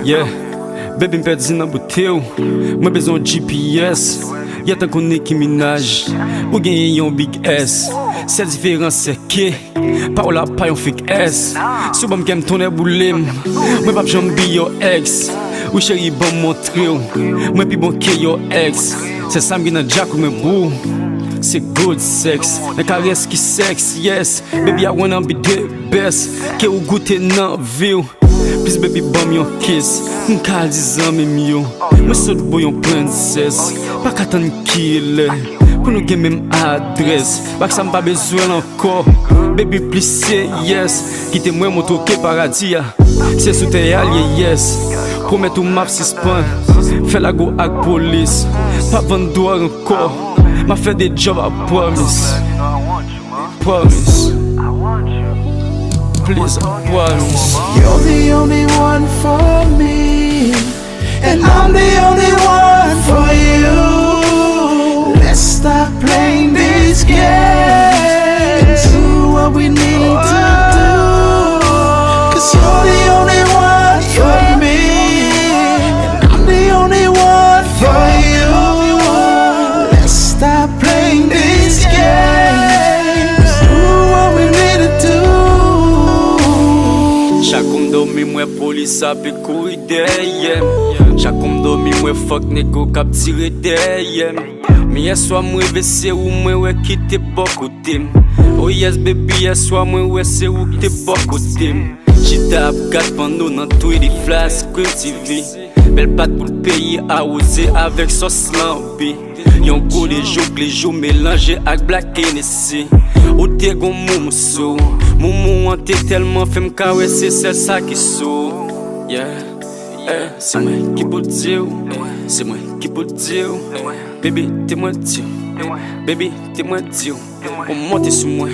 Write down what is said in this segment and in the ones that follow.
Yeah, baby me perdi nan bouteille. Moi besoin de GPS. Y'a tant qu'on Nicki Minaj pour gagner un big S. Cette différence c'est que par là pas un fake S. Si bon me tourner boulem, moi pas jamais be your ex. Ou chérie bon montrer, moi puis bon que your ex. C'est ça me gagne jack ou me bou. C'est good sex, la caresse qui sex, yes. Baby I wanna be the best. Que ou goûter nan ville. Please baby bum your kiss. M'kal dizan même yo. Moi saute boy en princesse. Pas qu'attendre qu'il est. Pour nous get même adresse. Pas que ça m'a besoin encore. Baby please say yes. Quitte moi mon toqué paradis. C'est sous tes alliés yes. Promets tout map suspend. Fais la go avec police. Pas vendre doigt encore. M'a fait des jobs à promise. Promise. Please, I promise. You're the only one for me, and I'm the only one for you. Let's stop playing this game and do what we need to do. 'Cause you're the only one for me, and I'm the only one for you. Let's stop playing this game, do what we need to do. Chaque homme dormi, moi police a pu courir derrière. Chaque homme dormi, moi fuck négo cap tirer derrière. Mais hier soir, moi c'est où moi ouais qui t'es pas côté. Oh yes baby, hier soir, moi ouais c'est où t'es pas côté. J'étais à quatre pendant dans tout les flash Screen TV. Belle patte pour le pays arrosé avec sauce lambi. Yon go les jours mélangés avec Black Hennessy. Ou t'es gon moumoussou. Moumou an t'es tellement fait m'caresser c'est ça qui sou. Yeah, c'est moi qui peut dire. C'est moi qui peut dire. Baby t'es moi dire. Baby t'es moi dire. On monte sur moi.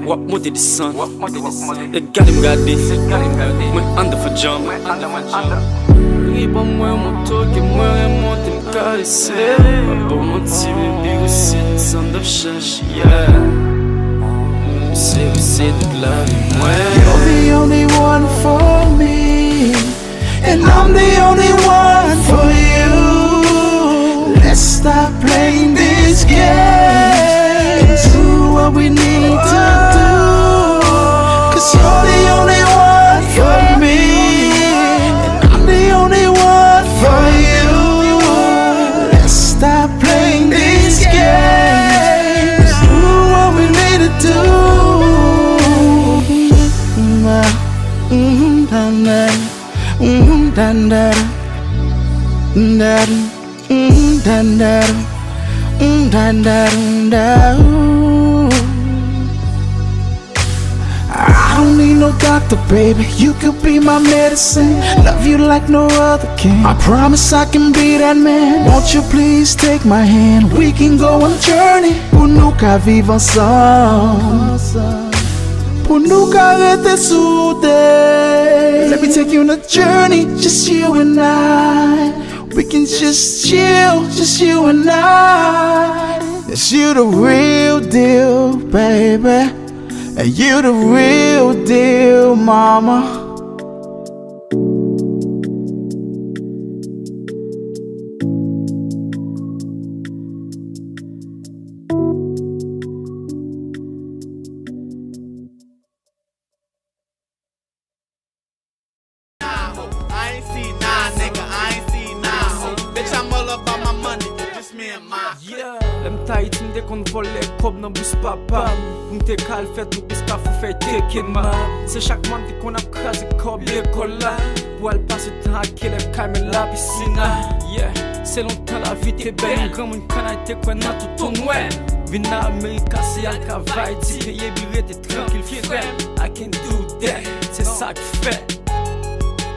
Wap monte descend. Et gardez m'garder. Moi under for jump. Riba moi mon toque moi remonte m'caresser. Pas pour mentir baby aussi sans de chercher. Yeah. C'est toute la vie moi. You're the only one for me, and I'm the only one for you. Let's stop playing this game and do what we need to do. 'Cause you're the only one for me, and I'm the only one for you. Let's stop playing this game and do what we need to do. I don't need no doctor, baby. You could be my medicine. Love you like no other can. I promise I can be that man. Won't you please take my hand? We can go on a journey pour nous qu'à vivre ensemble. Pour nous qu'à rester soudés. Let me take you on a journey, just you and I. We can just chill, just you and I. Yes, you the real deal, baby. And you the real deal, mama. I ain't see nah, nigga, I ain't see nah. Bitch, I'm all about my money, just me and my. Yeah. Lem Tahiti m'de kon vole kob nan bus papa. M'te kal fait tout biska fou fait teken ma. C'est chaque mandi qu'on a krasé kob l'école là. Pour elle passer temps à kelef kalme la piscine. Yeah, c'est longtemps la vie t'es belle. Grand moun kana te kwen nan tout ton ouais. Vin na Amerika c'est al travail. Ti paye billet t'es tranquille frère. I can do that, c'est ça qui fait.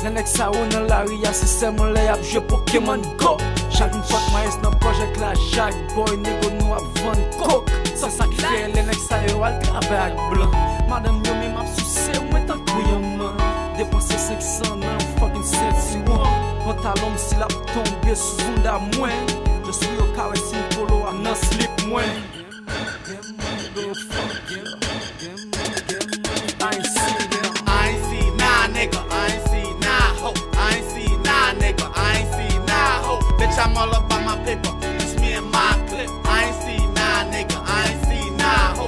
L'annex sa ou nan la ria, c'est seulement les ap jwe Pokémon Go. Chaque fois que maïs nan project la Jack Boy, nego nou ap vend coke. C'est ça qui fait l'annex sa yo al travail avec blanc. Madame yo mi map succès, ou metan kouyon man. Dépenser 500 nan fucking 7-6-1. Pantalon si la tombe sous funda mwen. Je suis au carré sin polo a nan slip mwen. I ain't see nah, nigga, I ain't see nah, ho. Bitch, I'm all about my paper.